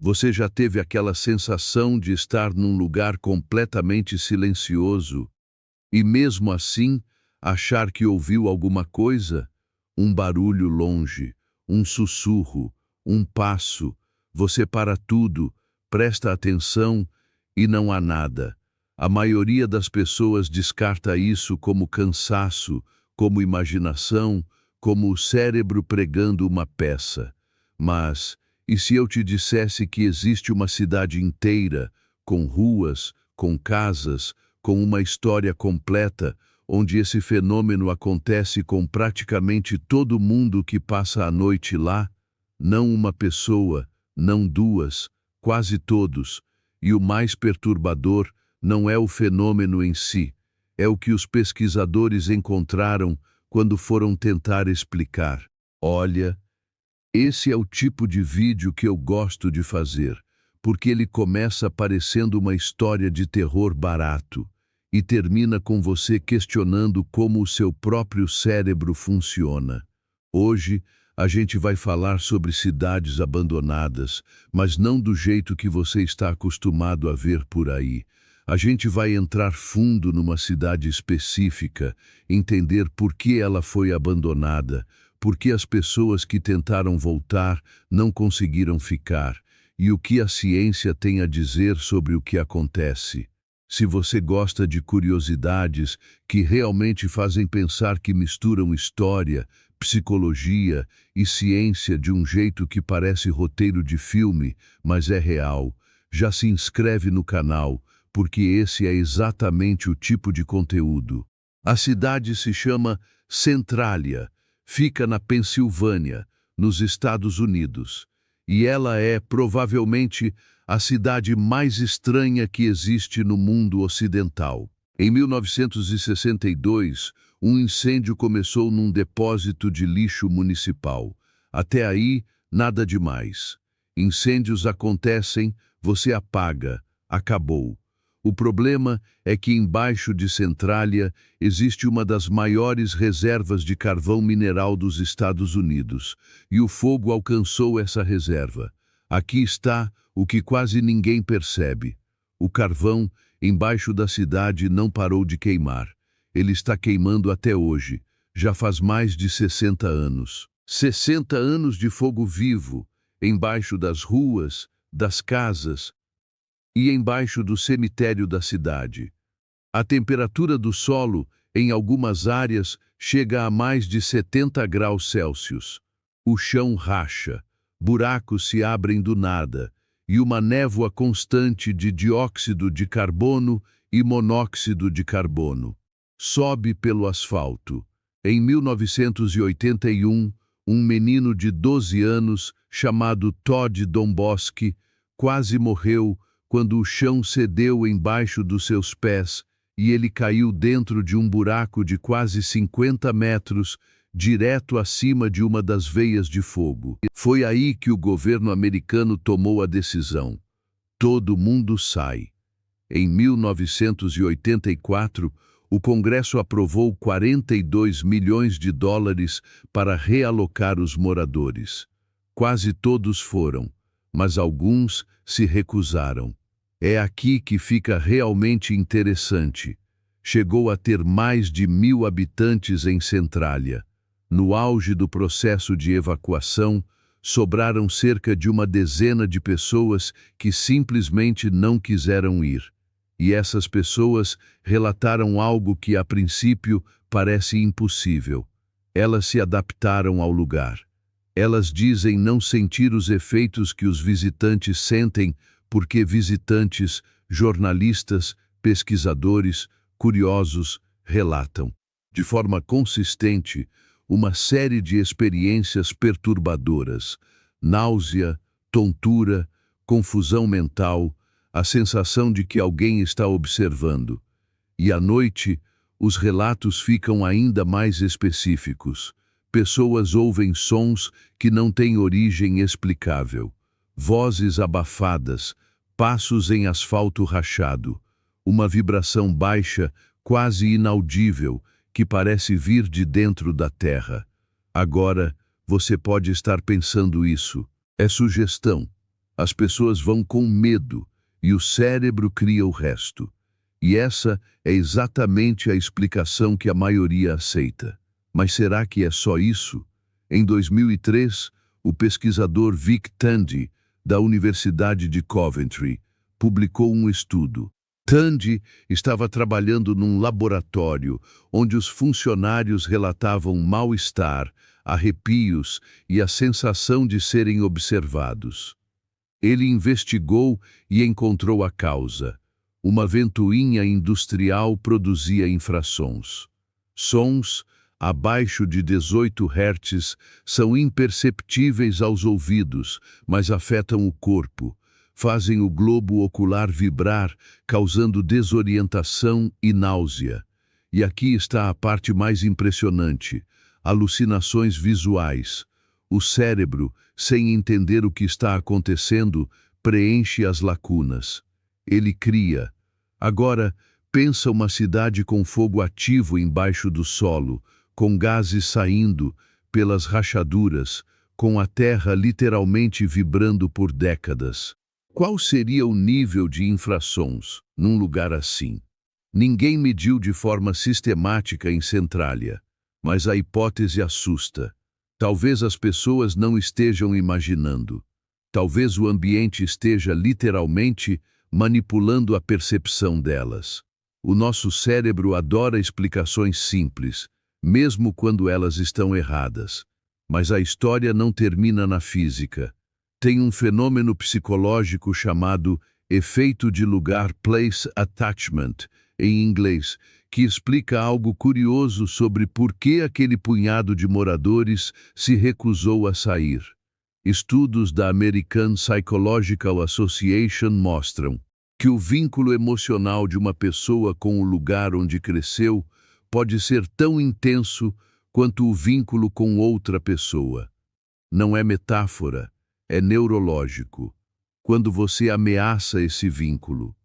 Você já teve aquela sensação de estar num lugar completamente silencioso e, mesmo assim, achar que ouviu alguma coisa? Um barulho longe, um sussurro, um passo. Você para tudo, presta atenção e não há nada. A maioria das pessoas descarta isso como cansaço, como imaginação, como o cérebro pregando uma peça. Mas, e se eu te dissesse que existe uma cidade inteira, com ruas, com casas, com uma história completa, onde esse fenômeno acontece com praticamente todo mundo que passa a noite lá? Não uma pessoa, não duas, quase todos. E o mais perturbador não é o fenômeno em si, é o que os pesquisadores encontraram quando foram tentar explicar. Olha, esse é o tipo de vídeo que eu gosto de fazer, porque ele começa parecendo uma história de terror barato e termina com você questionando como o seu próprio cérebro funciona. Hoje, a gente vai falar sobre cidades abandonadas, mas não do jeito que você está acostumado a ver por aí. A gente vai entrar fundo numa cidade específica, entender por que ela foi abandonada, por que as pessoas que tentaram voltar não conseguiram ficar, e o que a ciência tem a dizer sobre o que acontece. Se você gosta de curiosidades que realmente fazem pensar, que misturam história, psicologia e ciência de um jeito que parece roteiro de filme, mas é real, já se inscreve no canal, porque esse é exatamente o tipo de conteúdo. A cidade se chama Centralia, fica na Pensilvânia, nos Estados Unidos, e ela é provavelmente a cidade mais estranha que existe no mundo ocidental. Em 1962, um incêndio começou num depósito de lixo municipal. Até aí, nada demais. Incêndios acontecem, você apaga, acabou. O problema é que embaixo de Centralia existe uma das maiores reservas de carvão mineral dos Estados Unidos, e o fogo alcançou essa reserva. Aqui está o que quase ninguém percebe. O carvão embaixo da cidade não parou de queimar. Ele está queimando até hoje, já faz mais de 60 anos. 60 anos de fogo vivo, embaixo das ruas, das casas e embaixo do cemitério da cidade. A temperatura do solo, em algumas áreas, chega a mais de 70 graus Celsius. O chão racha, buracos se abrem do nada, e uma névoa constante de dióxido de carbono e monóxido de carbono sobe pelo asfalto. Em 1981, um menino de 12 anos, chamado Todd Domboski, quase morreu quando o chão cedeu embaixo dos seus pés e ele caiu dentro de um buraco de quase 50 metros, direto acima de uma das veias de fogo. Foi aí que o governo americano tomou a decisão. Todo mundo sai. Em 1984, o Congresso aprovou 42 milhões de dólares para realocar os moradores. Quase todos foram, mas alguns se recusaram. É aqui que fica realmente interessante. Chegou a ter mais de 1.000 habitantes em Centralia. No auge do processo de evacuação, sobraram cerca de uma dezena de pessoas que simplesmente não quiseram ir. E essas pessoas relataram algo que, a princípio, parece impossível. Elas se adaptaram ao lugar. Elas dizem não sentir os efeitos que os visitantes sentem, porque visitantes, jornalistas, pesquisadores, curiosos relatam, de forma consistente, uma série de experiências perturbadoras: náusea, tontura, confusão mental, a sensação de que alguém está observando. E à noite, os relatos ficam ainda mais específicos. Pessoas ouvem sons que não têm origem explicável. Vozes abafadas, passos em asfalto rachado, uma vibração baixa, quase inaudível, que parece vir de dentro da terra. Agora, você pode estar pensando isso. É sugestão. As pessoas vão com medo e o cérebro cria o resto. E essa é exatamente a explicação que a maioria aceita. Mas será que é só isso? Em 2003, o pesquisador Vic Tandy, da Universidade de Coventry, publicou um estudo. Tandy estava trabalhando num laboratório onde os funcionários relatavam mal-estar, arrepios e a sensação de serem observados. Ele investigou e encontrou a causa. Uma ventoinha industrial produzia infrassons. Sons abaixo de 18 Hz são imperceptíveis aos ouvidos, mas afetam o corpo. Fazem o globo ocular vibrar, causando desorientação e náusea. E aqui está a parte mais impressionante: alucinações visuais. O cérebro, sem entender o que está acontecendo, preenche as lacunas. Ele cria. Agora, pensa uma cidade com fogo ativo embaixo do solo, com gases saindo pelas rachaduras, com a terra literalmente vibrando por décadas. Qual seria o nível de infrassons num lugar assim? Ninguém mediu de forma sistemática em Centralia, mas a hipótese assusta. Talvez as pessoas não estejam imaginando. Talvez o ambiente esteja literalmente manipulando a percepção delas. O nosso cérebro adora explicações simples, mesmo quando elas estão erradas. Mas a história não termina na física. Tem um fenômeno psicológico chamado efeito de lugar, place attachment, em inglês, que explica algo curioso sobre por que aquele punhado de moradores se recusou a sair. Estudos da American Psychological Association mostram que o vínculo emocional de uma pessoa com o lugar onde cresceu pode ser tão intenso quanto o vínculo com outra pessoa. Não é metáfora, é neurológico. Quando você ameaça esse vínculo,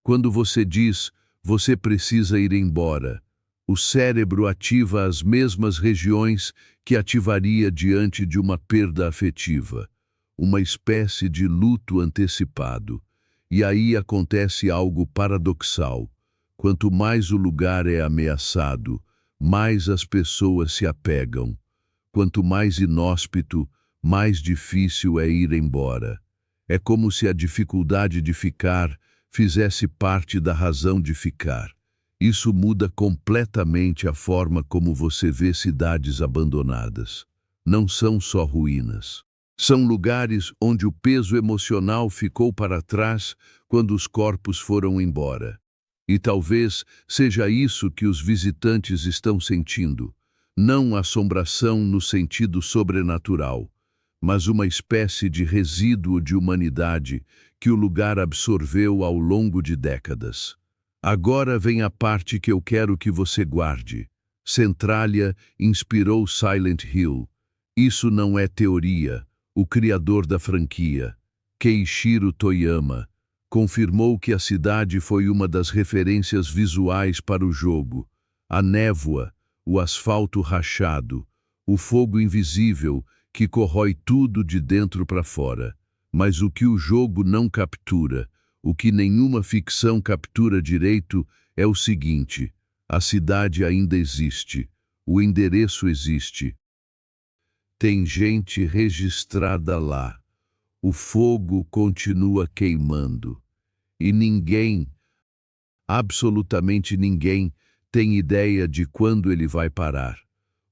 quando você diz, você precisa ir embora, o cérebro ativa as mesmas regiões que ativaria diante de uma perda afetiva, uma espécie de luto antecipado. E aí acontece algo paradoxal. Quanto mais o lugar é ameaçado, mais as pessoas se apegam. Quanto mais inóspito, mais difícil é ir embora. É como se a dificuldade de ficar fizesse parte da razão de ficar. Isso muda completamente a forma como você vê cidades abandonadas. Não são só ruínas. São lugares onde o peso emocional ficou para trás quando os corpos foram embora. E talvez seja isso que os visitantes estão sentindo. Não assombração no sentido sobrenatural, mas uma espécie de resíduo de humanidade que o lugar absorveu ao longo de décadas. Agora vem a parte que eu quero que você guarde. Centralia inspirou Silent Hill. Isso não é teoria. O criador da franquia, Keishiro Toyama, confirmou que a cidade foi uma das referências visuais para o jogo. A névoa, o asfalto rachado, o fogo invisível que corrói tudo de dentro para fora. Mas o que o jogo não captura, o que nenhuma ficção captura direito, é o seguinte: a cidade ainda existe, o endereço existe. Tem gente registrada lá. O fogo continua queimando. E ninguém, absolutamente ninguém, tem ideia de quando ele vai parar.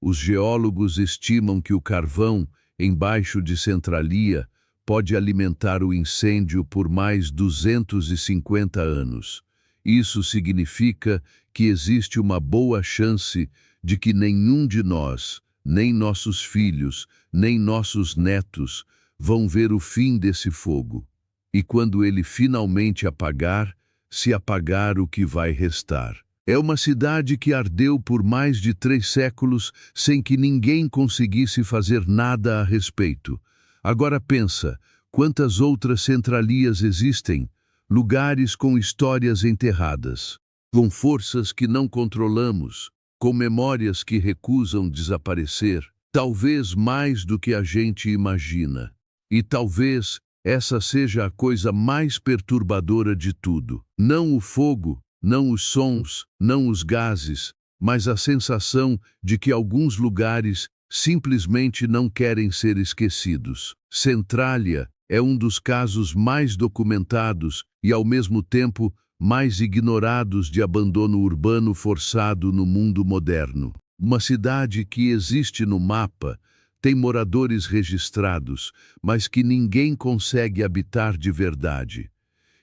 Os geólogos estimam que o carvão, embaixo de Centralia, pode alimentar o incêndio por mais 250 anos. Isso significa que existe uma boa chance de que nenhum de nós, nem nossos filhos, nem nossos netos, vão ver o fim desse fogo. E quando ele finalmente apagar, se apagar o que vai restar. É uma cidade que ardeu por mais de 3 séculos sem que ninguém conseguisse fazer nada a respeito. Agora pensa, quantas outras Centralias existem, lugares com histórias enterradas, com forças que não controlamos, com memórias que recusam desaparecer, talvez mais do que a gente imagina. E talvez essa seja a coisa mais perturbadora de tudo. Não o fogo, não os sons, não os gases, mas a sensação de que alguns lugares simplesmente não querem ser esquecidos. Centralia é um dos casos mais documentados e, ao mesmo tempo, mais ignorados de abandono urbano forçado no mundo moderno. Uma cidade que existe no mapa, tem moradores registrados, mas que ninguém consegue habitar de verdade.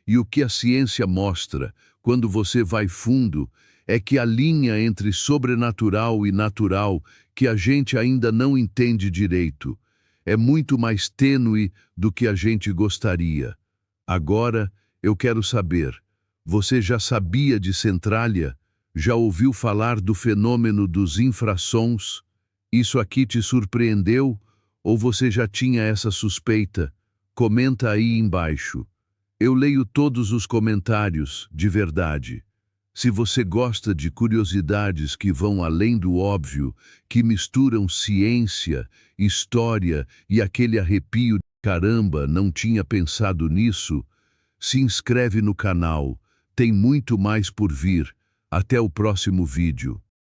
E o que a ciência mostra, quando você vai fundo, é que a linha entre sobrenatural e natural, que a gente ainda não entende direito, é muito mais tênue do que a gente gostaria. Agora, eu quero saber, você já sabia de Centralia? Já ouviu falar do fenômeno dos infrassons? Isso aqui te surpreendeu? Ou você já tinha essa suspeita? Comenta aí embaixo. Eu leio todos os comentários, de verdade. Se você gosta de curiosidades que vão além do óbvio, que misturam ciência, história e aquele arrepio de caramba, não tinha pensado nisso, se inscreve no canal. Tem muito mais por vir. Até o próximo vídeo.